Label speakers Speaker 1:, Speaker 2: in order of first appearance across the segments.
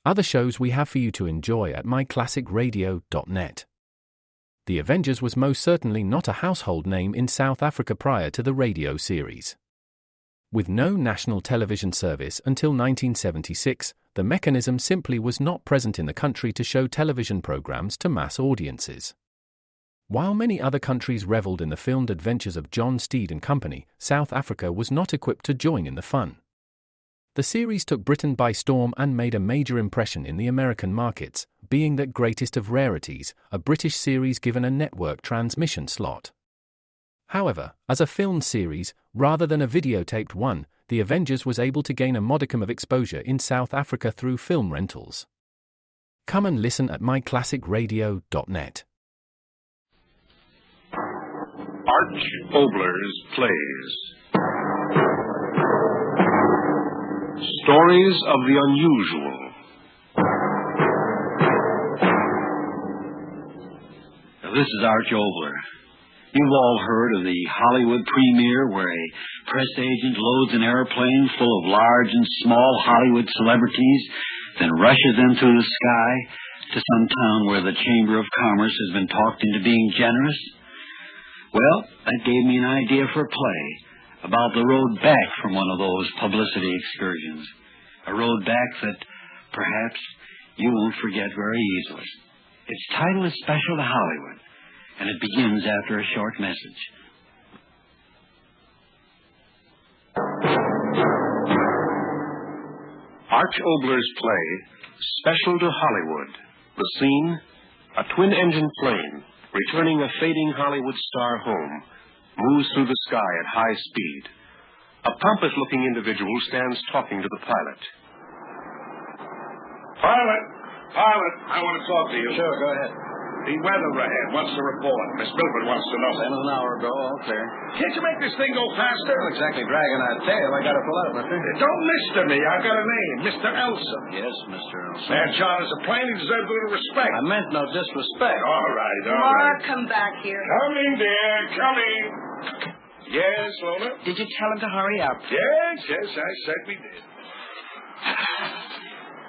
Speaker 1: Other shows we have for you to enjoy at myclassicradio.net. The Avengers was most certainly not a household name in South Africa prior to the radio series. With no national television service until 1976, the mechanism simply was not present in the country to show television programs to mass audiences. While many other countries reveled in the filmed adventures of John Steed and company, South Africa was not equipped to join in the fun. The series took Britain by storm and made a major impression in the American markets, being that greatest of rarities, a British series given a network transmission slot. However, as a filmed series, rather than a videotaped one, The Avengers was able to gain a modicum of exposure in South Africa through film rentals. Come and listen at myclassicradio.net.
Speaker 2: Arch Obolers plays Stories of the Unusual.
Speaker 3: This is Arch Obler. You've all heard of the Hollywood premiere where a press agent loads an airplane full of large and small Hollywood celebrities, then rushes them through the sky to some town where the Chamber of Commerce has been talked into being generous? Well, that gave me an idea for a play about the road back from one of those publicity excursions. A road back that perhaps you won't forget very easily. Its title is Special to Hollywood, and it begins after a short message.
Speaker 2: Arch Obler's play, Special to Hollywood. The scene, a twin-engine plane, returning a fading Hollywood star home, moves through the sky at high speed. A pompous-looking individual stands talking to the pilot.
Speaker 4: Pilot, I want to talk to you.
Speaker 5: Sure, go ahead.
Speaker 4: The weather ahead. What's the report? Miss Milford wants to know.
Speaker 5: Same as an hour ago, all clear.
Speaker 4: Can't you make this thing go faster?
Speaker 5: Not exactly dragging our tail. I got to pull out, mister.
Speaker 4: Don't mister me. I've got a name. Mr. Elson.
Speaker 5: Yes, Mr. Elson.
Speaker 4: Man charters a plane. He deserves a little respect.
Speaker 5: I meant no disrespect.
Speaker 4: All right.
Speaker 6: Laura, come back here.
Speaker 4: Coming, dear. Coming. Yes, Lona?
Speaker 6: Did you tell him to hurry up?
Speaker 4: Yes, I certainly did.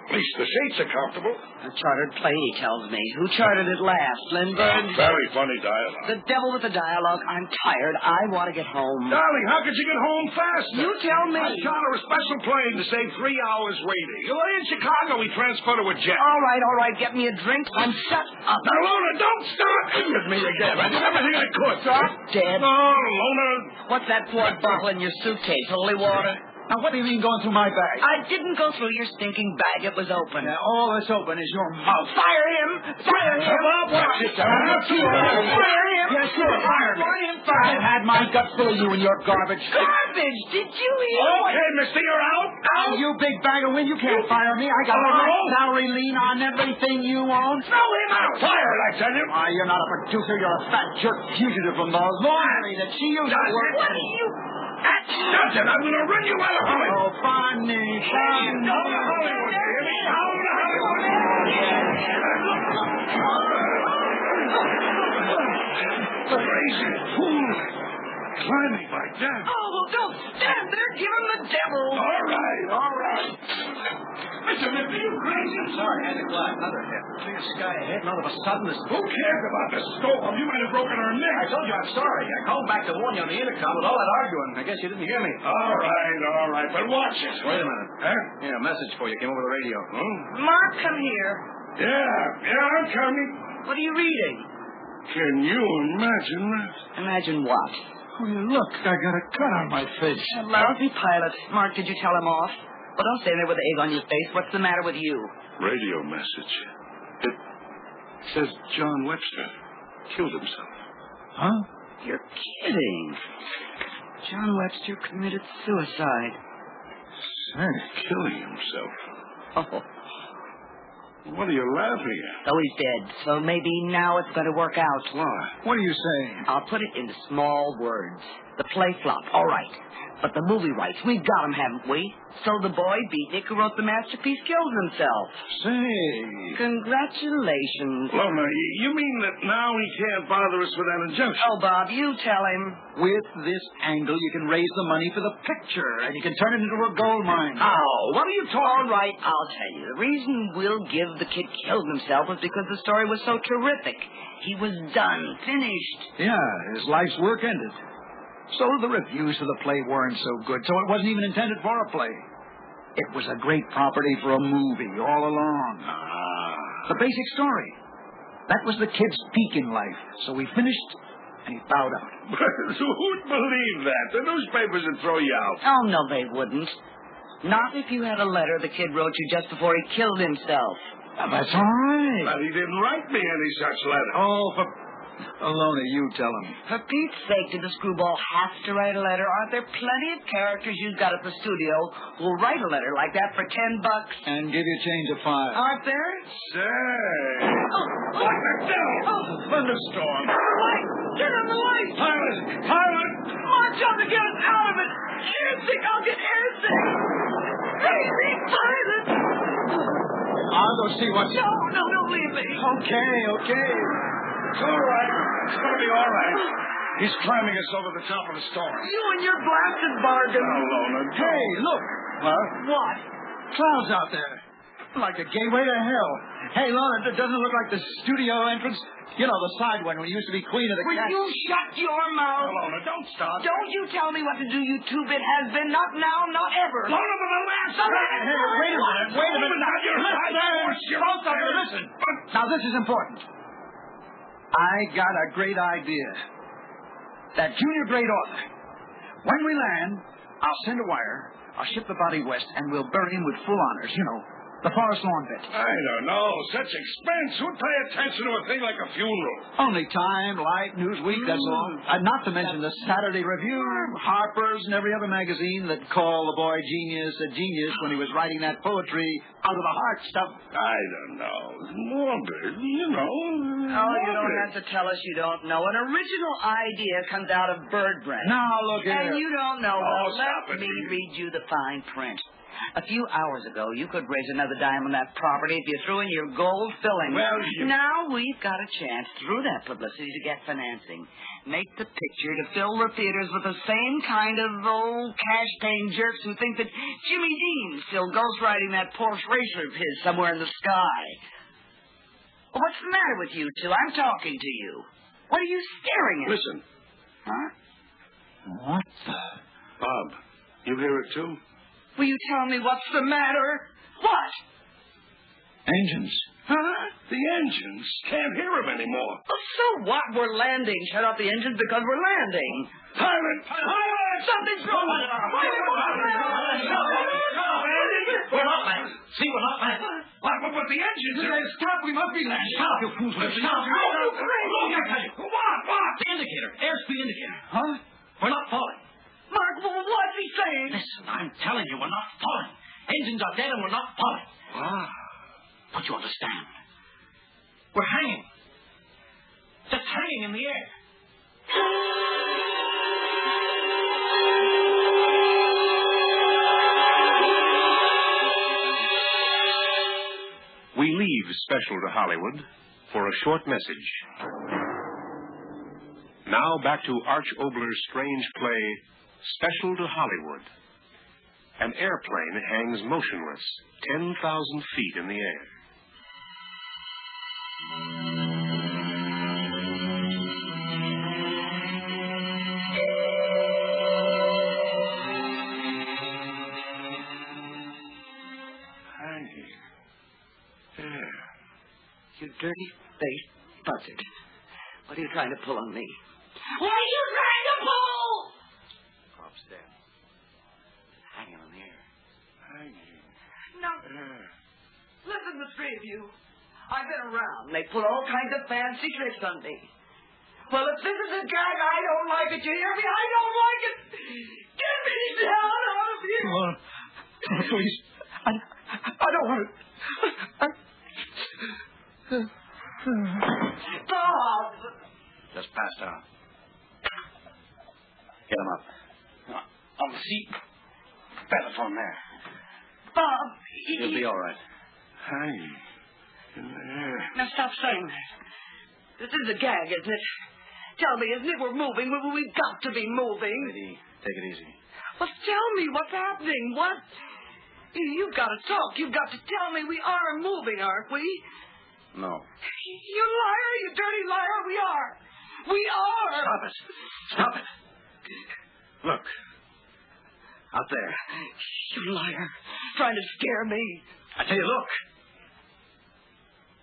Speaker 4: At least the seats are comfortable.
Speaker 6: A chartered plane, he tells me. Who chartered it last? Lindbergh?
Speaker 4: Very funny dialogue.
Speaker 6: The devil with the dialogue. I'm tired. I want to get home.
Speaker 4: Darling, how could you get home faster?
Speaker 6: You tell me.
Speaker 4: I charter a special plane to save 3 hours waiting. You're in Chicago. We transfer to a jet.
Speaker 6: All right. Get me a drink. I'm shut up.
Speaker 4: Now, Lona, don't start in with me again. I did everything I could.
Speaker 6: Stop dead.
Speaker 4: Oh, Lona.
Speaker 6: What's that quart bottle in your suitcase? Holy water?
Speaker 5: Now, what do you mean going through my bag?
Speaker 6: I didn't go through your stinking bag. It was open.
Speaker 5: Now, all that's open is your mouth.
Speaker 6: Fire him! Fire him!
Speaker 5: Watch it,
Speaker 6: Fire him!
Speaker 5: Yes, sure, fire me.
Speaker 6: Want him fired.
Speaker 5: I've had my gut full of you and your garbage.
Speaker 6: Garbage! Did you hear?
Speaker 4: Okay, mister, you're out.
Speaker 5: Oh, you big bag of wind, you can't fire me. I got a high salary lien on everything you own.
Speaker 4: Throw him out. Fire it, I tell you.
Speaker 5: Why, you're not a producer. You're a fat jerk fugitive from those lawyers that she used to work.
Speaker 6: What are you...
Speaker 4: That's it. I'm going to run you out of Hollywood.
Speaker 5: Oh, funny.
Speaker 4: Down to Hollywood, you hear me? Down to Hollywood. Crazy fool. Climbing like that.
Speaker 6: Oh, don't stand there. Give him the devil.
Speaker 4: All right. Mr. Mifflin, you crazy?
Speaker 5: I'm sorry, I had to go out another hit. Clear sky ahead, and all of a sudden this...
Speaker 4: Who cares about the storm? You might have broken her neck.
Speaker 5: I told you I'm sorry. I called back to warn you on the intercom with all that arguing. I guess you didn't hear me.
Speaker 4: All right. But watch it.
Speaker 5: Wait a minute.
Speaker 4: Huh?
Speaker 5: Here, a message for you. Came over the radio.
Speaker 6: Mark, come here.
Speaker 4: Yeah, I'm coming.
Speaker 6: What are you reading?
Speaker 4: Can you imagine that?
Speaker 6: Imagine what?
Speaker 4: Oh, look, I got a cut on my face.
Speaker 6: A lousy pilot. Mark, did you tell him off? Well, don't stand there with the egg on your face. What's the matter with you?
Speaker 4: Radio message. It says John Webster killed himself.
Speaker 5: Huh?
Speaker 6: You're kidding. John Webster committed suicide.
Speaker 4: Say, killing himself.
Speaker 6: Oh.
Speaker 4: What are you laughing at?
Speaker 6: So he's dead. So maybe now it's going to work out.
Speaker 4: Why?
Speaker 5: What are you saying?
Speaker 6: I'll put it into small words. The play flopped, all right. But the movie rights, we've got them, haven't we? So the boy, Beatnik, who wrote the masterpiece, kills himself.
Speaker 4: Say.
Speaker 6: Congratulations.
Speaker 4: Lona, you mean that now he can't bother us with that injunction?
Speaker 6: Oh, Bob, you tell him.
Speaker 5: With this angle, you can raise the money for the picture, and you can turn it into a gold mine.
Speaker 4: How? What are you
Speaker 6: All
Speaker 4: talking about?
Speaker 6: right, I'll tell you. The reason we'll give the kid killed himself was because the story was so terrific. He was done, finished.
Speaker 5: Yeah, his life's work ended. So the reviews of the play weren't so good, so it wasn't even intended for a play. It was a great property for a movie all along. The basic story. That was the kid's peak in life. So we finished, and he bowed out.
Speaker 4: Who'd believe that? The newspapers would throw you out.
Speaker 6: Oh, no, they wouldn't. Not if you had a letter the kid wrote you just before he killed himself.
Speaker 5: Well, that's all right.
Speaker 4: But he didn't write me any such letter.
Speaker 5: Oh, for Alona, you tell him.
Speaker 6: For Pete's sake, did the screwball have to write a letter? Aren't there plenty of characters you've got at the studio who'll write a letter like that for $10?
Speaker 5: And give you change of $5.
Speaker 6: Aren't there?
Speaker 4: Say. What the devil? Thunderstorm.
Speaker 6: Light! Turn on the light!
Speaker 4: Pilot! Pilot!
Speaker 6: March on to get us out of it! Airsick! I'll get airsick! Crazy pilot!
Speaker 5: I'll go see what's...
Speaker 6: No, don't leave me.
Speaker 5: Okay.
Speaker 4: It's all right. It's going to be all right. He's climbing us over the top of the storm.
Speaker 6: You and your blasted bargain.
Speaker 4: Oh, Lona,
Speaker 5: Hey, look.
Speaker 6: What?
Speaker 5: Clouds out there. Like a gateway to hell. Hey, Lona, it doesn't look like the studio entrance. You know, the side one when you used to be queen of the
Speaker 6: Will
Speaker 5: cat.
Speaker 6: you shut your
Speaker 4: Oh,
Speaker 6: mouth?
Speaker 4: Lona, don't stop.
Speaker 6: Don't you tell me what to do, you two-bit has-been. Not now, not ever.
Speaker 4: Lona, for the last time.
Speaker 5: Hey, wait a minute.
Speaker 4: Now you're
Speaker 5: Both of you, listen. Now, this is important. I got a great idea. That junior grade author. When we land, I'll send a wire. I'll ship the body west, and we'll bury him with full honors. You know, the forest lawn bit.
Speaker 4: I don't know. Such expense. Who'd pay attention to a thing like a funeral?
Speaker 5: Only Time, Life, Newsweek, that's all. Not to mention the Saturday Review, Harper's, and every other magazine that called the boy genius a genius when he was writing that poetry out of the heart stuff.
Speaker 4: I don't know. Morbid, you know.
Speaker 6: Oh, you don't have to tell us you don't know. An original idea comes out of bird brain.
Speaker 5: Now, look here.
Speaker 6: And you don't know.
Speaker 4: Oh,
Speaker 6: Well,
Speaker 4: stop
Speaker 6: let
Speaker 4: it.
Speaker 6: me read you the fine print. A few hours ago, you could raise another dime on that property if you threw in your gold filling.
Speaker 4: Well,
Speaker 6: Now we've got a chance through that publicity to get financing. Make the picture to fill the theaters with the same kind of old cash-paying jerks who think that Jimmy Dean's still ghostwriting that Porsche racer of his somewhere in the sky. Well, what's the matter with you two? I'm talking to you. What are you staring at?
Speaker 4: Listen,
Speaker 6: Huh?
Speaker 5: What the...
Speaker 4: Bob, you hear it too?
Speaker 6: Will you tell me what's the matter? What?
Speaker 5: Engines.
Speaker 6: Huh?
Speaker 4: The engines. Can't hear them anymore.
Speaker 6: Oh, so what? We're landing. Shut off the engines because we're landing.
Speaker 4: Pilot! Pilot!
Speaker 6: Something's wrong.
Speaker 5: We're not landing. See, we're not landing.
Speaker 4: But the engines are...
Speaker 5: Stop, we must be landing. Stop, you fools. Stop.
Speaker 4: Look, I tell you. What?
Speaker 5: The indicator. Airspeed indicator. Huh? We're not falling.
Speaker 6: Mark, what's he saying?
Speaker 5: Listen, I'm telling you, we're not falling. Engines are dead and we're not falling.
Speaker 4: Ah.
Speaker 5: But you understand. We're hanging. Just hanging in the air.
Speaker 2: We leave Special to Hollywood for a short message. Now back to Arch Oboler's strange play, Special to Hollywood. An airplane hangs motionless, 10,000 feet in the air.
Speaker 4: Hanging. There.
Speaker 6: You dirty-faced buzzard. What are you trying to pull on me? What are you trying to pull?
Speaker 2: Upstairs.
Speaker 6: Hanging on the air.
Speaker 4: Hanging.
Speaker 6: Now,
Speaker 4: There.
Speaker 6: listen, the three of you. I've been around. They pull all kinds of fancy tricks on me. Well, if this is a gag, I don't like it. You hear me? I don't like it. Get me down out of here.
Speaker 5: Please. I don't want it.
Speaker 6: Bob.
Speaker 5: Just passed out.
Speaker 3: Get him up.
Speaker 4: On the seat. Telephone there.
Speaker 6: Bob,
Speaker 3: He'll be all right.
Speaker 4: Hanging in the air.
Speaker 6: Now stop saying that. This is a gag, isn't it? Tell me, isn't it? We're moving. We've got to be moving.
Speaker 3: Lady, take it easy.
Speaker 6: Well, tell me what's happening. What? You've got to talk. You've got to tell me we are moving, aren't we?
Speaker 3: No.
Speaker 6: You liar, you dirty liar. We are. We are.
Speaker 3: Stop it. Stop it. Look. Out there.
Speaker 6: You liar. Trying to scare me.
Speaker 3: I tell you, look.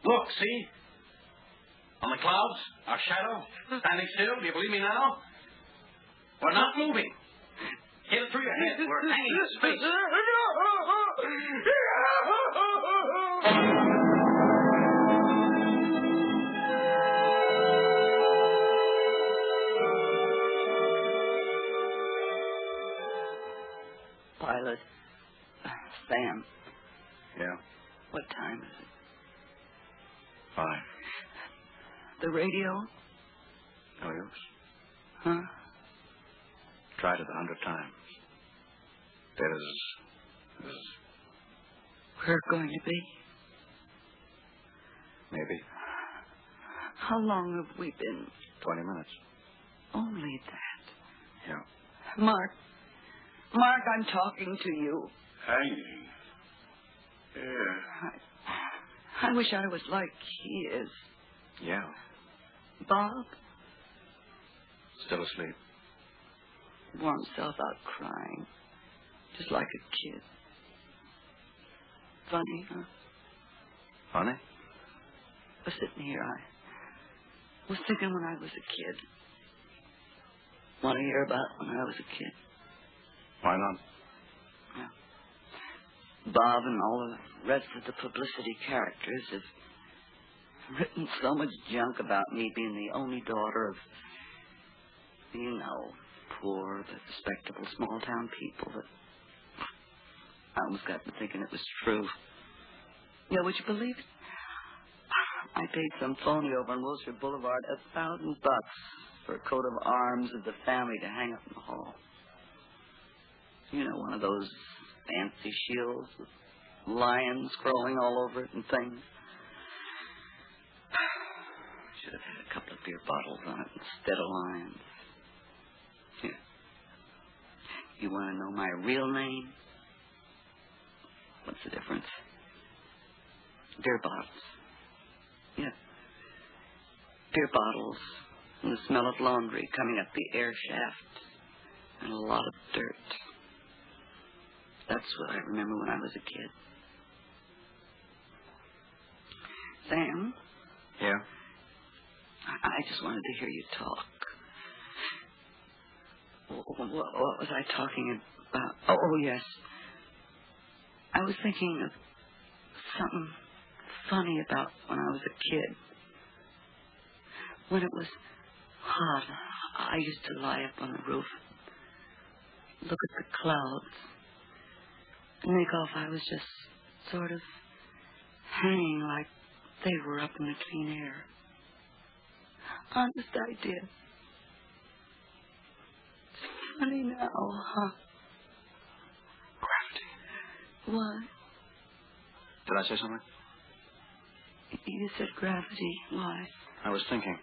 Speaker 3: Look, see? On the clouds, our shadow, standing still. Do you believe me now? We're not moving. Get it through your head. We're hanging in space.
Speaker 6: Pilot. Sam.
Speaker 3: Yeah?
Speaker 6: What time is it?
Speaker 3: 5.
Speaker 6: The radio?
Speaker 3: No use.
Speaker 6: Huh?
Speaker 3: Tried it 100 times. There's
Speaker 6: We're going to be?
Speaker 3: maybe
Speaker 6: How long have we been?
Speaker 3: 20 minutes.
Speaker 6: Only that.
Speaker 3: Yeah.
Speaker 6: Mark, I'm talking to you.
Speaker 4: Hanging. Yeah.
Speaker 6: I wish I was like he is.
Speaker 3: Yeah.
Speaker 6: Bob
Speaker 3: Still asleep.
Speaker 6: wore himself out crying. Just like a kid. Funny, huh?
Speaker 3: Funny?
Speaker 6: I was sitting here. I was thinking when I was a kid. Want to hear about when I was a kid?
Speaker 3: Why not?
Speaker 6: Bob and all the rest of the publicity characters have written so much junk about me being the only daughter of, poor, but respectable small-town people that I almost got to thinking it was true. Yeah, would you believe it? I paid some phony over on Wilshire Boulevard $1,000 for a coat of arms of the family to hang up in the hall. One of those fancy shields with lions crawling all over it and things. Should have had a couple of beer bottles on it instead of lions. Here. You want to know my real name? What's the difference? Beer bottles. Yeah. Beer bottles and the smell of laundry coming up the air shaft and a lot of dirt. That's what I remember when I was a kid. Sam?
Speaker 3: Yeah?
Speaker 6: I just wanted to hear you talk. What was I talking about? Oh, yes. I was thinking of something funny about when I was a kid. When it was hot, I used to lie up on the roof, look at the clouds, and think off I was just sort of hanging like they were up in the clean air. Honest, I did. It's funny now, huh?
Speaker 3: Gravity.
Speaker 6: What?
Speaker 3: Did I say something?
Speaker 6: You said gravity. Why?
Speaker 3: I was thinking.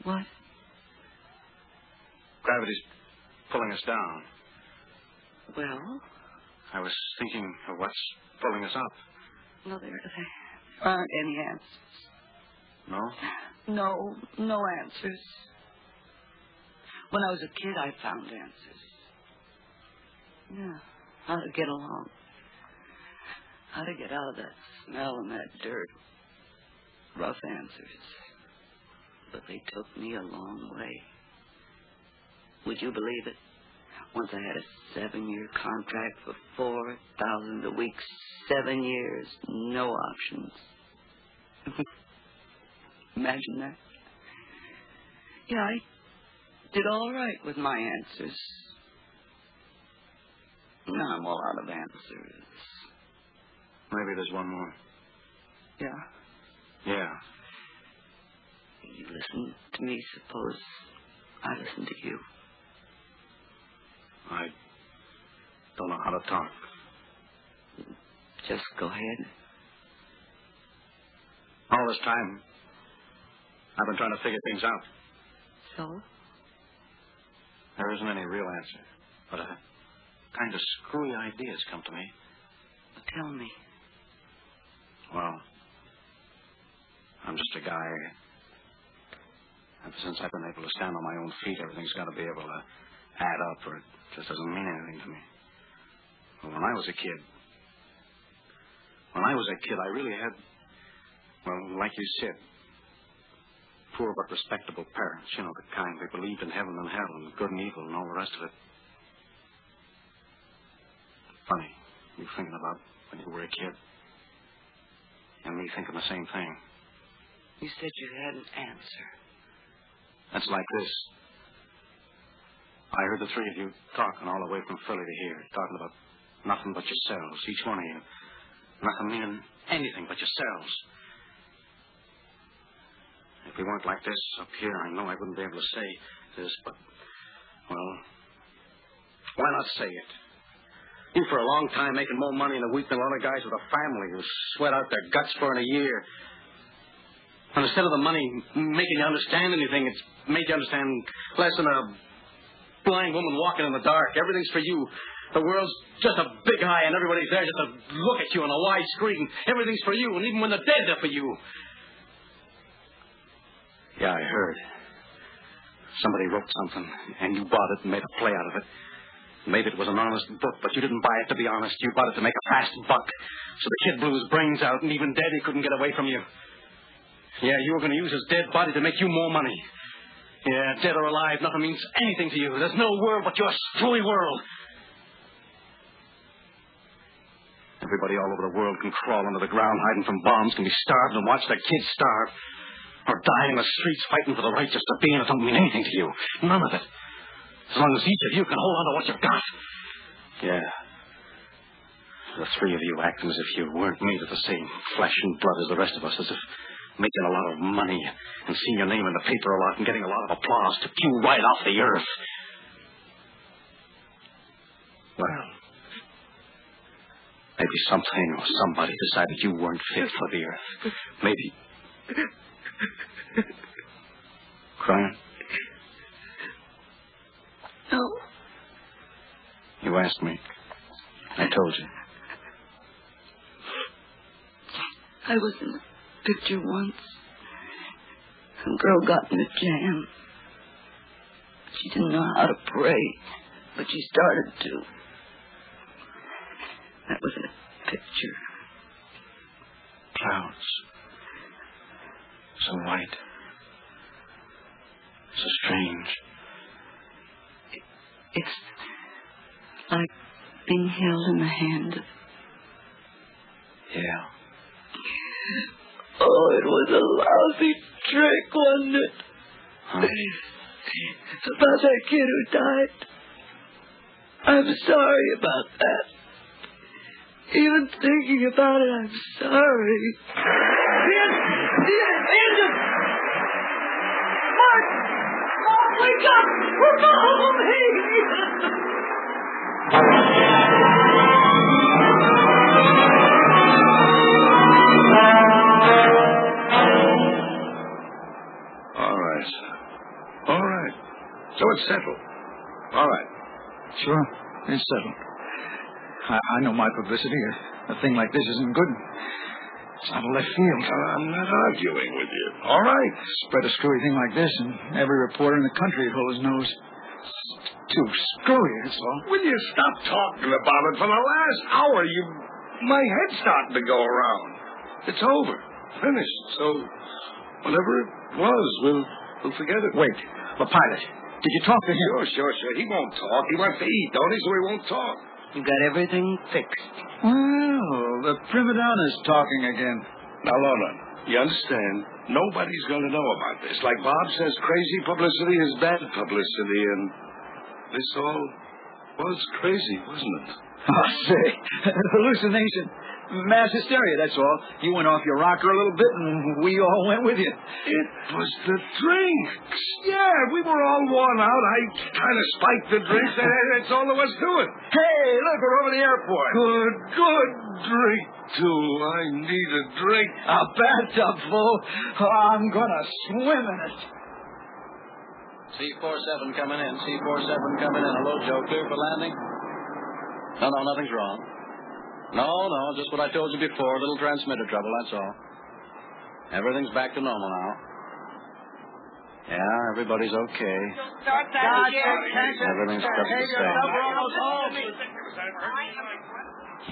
Speaker 6: What?
Speaker 3: Gravity's pulling us down.
Speaker 6: Well?
Speaker 3: I was thinking of what's pulling us up.
Speaker 6: No, there aren't any answers.
Speaker 3: No?
Speaker 6: No answers. When I was a kid, I found answers. Yeah, how to get along. How to get out of that smell and that dirt. Rough answers. But they took me a long way. Would you believe it? Once I had a 7-year contract for $4,000 a week, 7 years, no options. Imagine that. Yeah, I did all right with my answers. Now I'm all out of answers.
Speaker 3: Maybe there's one more.
Speaker 6: Yeah?
Speaker 3: Yeah.
Speaker 6: You listen to me, suppose I listen to you.
Speaker 5: I don't know how to talk.
Speaker 6: Just go ahead.
Speaker 5: All this time, I've been trying to figure things out.
Speaker 6: So?
Speaker 5: There isn't any real answer, but a kind of screwy ideas come to me.
Speaker 6: Tell me.
Speaker 5: Well, I'm just a guy. Ever since I've been able to stand on my own feet, everything's got to be able to add up, or it just doesn't mean anything to me. But when I was a kid, I really had, well, like you said, poor but respectable parents. You know, the kind that believed in heaven and hell and good and evil and all the rest of it. Funny, you thinking about when you were a kid, and me thinking the same thing.
Speaker 6: You said you had an answer.
Speaker 5: That's like this. I heard the three of you talking all the way from Philly to here, talking about nothing but yourselves, each one of you. Nothing meaning anything but yourselves. If we weren't like this up here, I know I wouldn't be able to say this, but, well, why not say it? You for a long time making more money in a week than a lot of guys with a family who sweat out their guts for in a year. And instead of the money making you understand anything, it's made you understand less than a blind woman walking in the dark. Everything's for you. The world's just a big eye, and everybody's there just to look at you on a wide screen. Everything's for you, and even when they're dead, they're for you. Yeah, I heard. Somebody wrote something, and you bought it and made a play out of it. Maybe it was an honest book, but you didn't buy it to be honest. You bought it to make a fast buck. So the kid blew his brains out, and even dead, he couldn't get away from you. Yeah, you were going to use his dead body to make you more money. Yeah, dead or alive, nothing means anything to you. There's no world but your screwy world. Everybody all over the world can crawl under the ground, hiding from bombs, can be starved and watch their kids starve. Or die in the streets fighting for the right just to be in it don't mean anything to you. None of it. As long as each of you can hold on to what you've got. Yeah. The three of you acting as if you weren't made of the same flesh and blood as the rest of us, as if making a lot of money and seeing your name in the paper a lot and getting a lot of applause took you right off the earth. Well, maybe something or somebody decided you weren't fit for the earth. Maybe. Crying?
Speaker 6: No.
Speaker 5: You asked me. I told you.
Speaker 6: I was in a picture once. Some girl got in a jam. She didn't know how to pray, but she started to. That was in a picture.
Speaker 5: Clouds. So white. So strange.
Speaker 6: It's like being held in the hand of...
Speaker 5: Yeah.
Speaker 6: Oh, it was a lousy trick, wasn't it?
Speaker 5: Huh?
Speaker 6: About that kid who died. I'm sorry about that. Even thinking about it, I'm sorry. The engine! Mark! Mark, wake up! We're following me!
Speaker 4: All right. So it's settled. All right.
Speaker 5: Sure, it's settled. I know my publicity. A thing like this isn't good. It's out of left field.
Speaker 4: I'm not arguing with you. All right.
Speaker 5: Spread a screwy thing like this, and every reporter in the country would hold his nose. It's too screwy, that's all.
Speaker 4: Will you stop talking about it? For the last hour, my head's starting to go around. It's over. Finished. So, whatever it was, we'll forget it.
Speaker 5: Wait. The pilot. Did you talk to him?
Speaker 4: Sure. He won't talk. He wants to eat, don't he? So he won't talk.
Speaker 6: You got everything fixed.
Speaker 5: Well, the prima donna's talking again.
Speaker 4: Now, Lorna, you understand? Nobody's going to know about this. Like Bob says, crazy publicity is bad publicity, and this all was crazy, wasn't it?
Speaker 5: Oh, say, hallucination. Mass hysteria, that's all. You went off your rocker a little bit, and we all went with you.
Speaker 4: It was the drinks. Yeah, we were all worn out. I kind of spiked the drinks, and that's all there was to it.
Speaker 5: Hey, look, we're over the airport.
Speaker 4: Good drink, too. I need a drink.
Speaker 5: A bathtub full. Oh, I'm going to swim in it.
Speaker 7: C-47 coming in. C-47 coming in. Hello, Joe. Clear for landing? No, nothing's wrong. No, just what I told you before. A little transmitter trouble, that's all. Everything's back to normal now. Yeah, everybody's okay. Everything's just the same.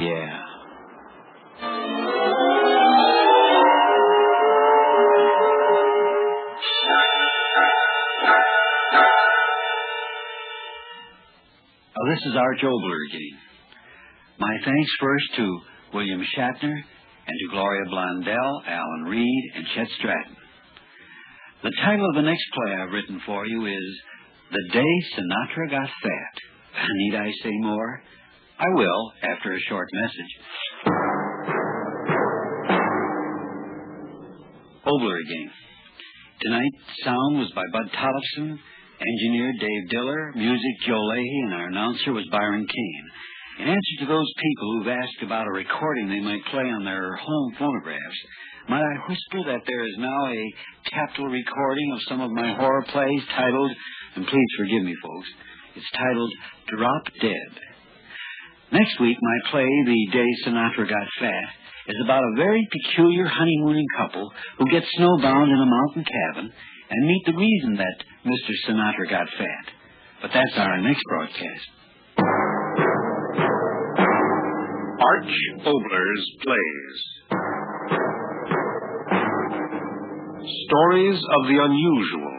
Speaker 7: Yeah.
Speaker 3: Well, this is Arch Obler again. My thanks first to William Shatner and to Gloria Blondell, Alan Reed, and Chet Stratton. The title of the next play I've written for you is The Day Sinatra Got Fat. Need I say more? I will after a short message. Obler again. Tonight, sound was by Bud Tollefson, engineer Dave Diller, music Joe Leahy, and our announcer was Byron Kane. In answer to those people who've asked about a recording they might play on their home phonographs, might I whisper that there is now a capital recording of some of my horror plays titled, and please forgive me, folks, it's titled Drop Dead. Next week, my play, The Day Sinatra Got Fat, is about a very peculiar honeymooning couple who get snowbound in a mountain cabin and meet the reason that Mr. Sinatra got fat. But that's our next broadcast.
Speaker 2: Arch Obolers plays. Stories of the unusual,